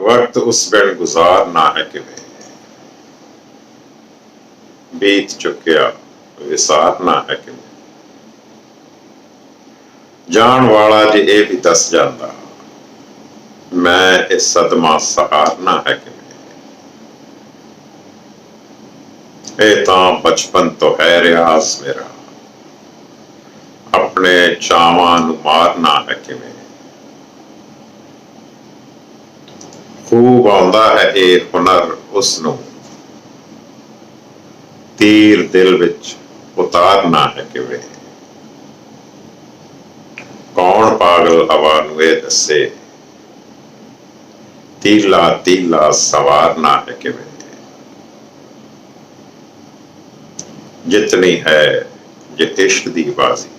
वक्त उस बिन गुजारना है किवें, बीत चुकिया विसारना है किवें। जान वाला जे ये भी दस जाता, मैं ये सदमा सहारना है किवें। ये तां बचपन तो है रियाज मेरा, अपने चावां नूं मारना है किवें। खूब आउंदा है ये हुनर उसनूं, तीर दिल विच उतारना है किवें। कौन पागल हवा नूं ये दस्से, तीला तीला सवारना है किवें। जितनी है जे इश्क दी बाजी,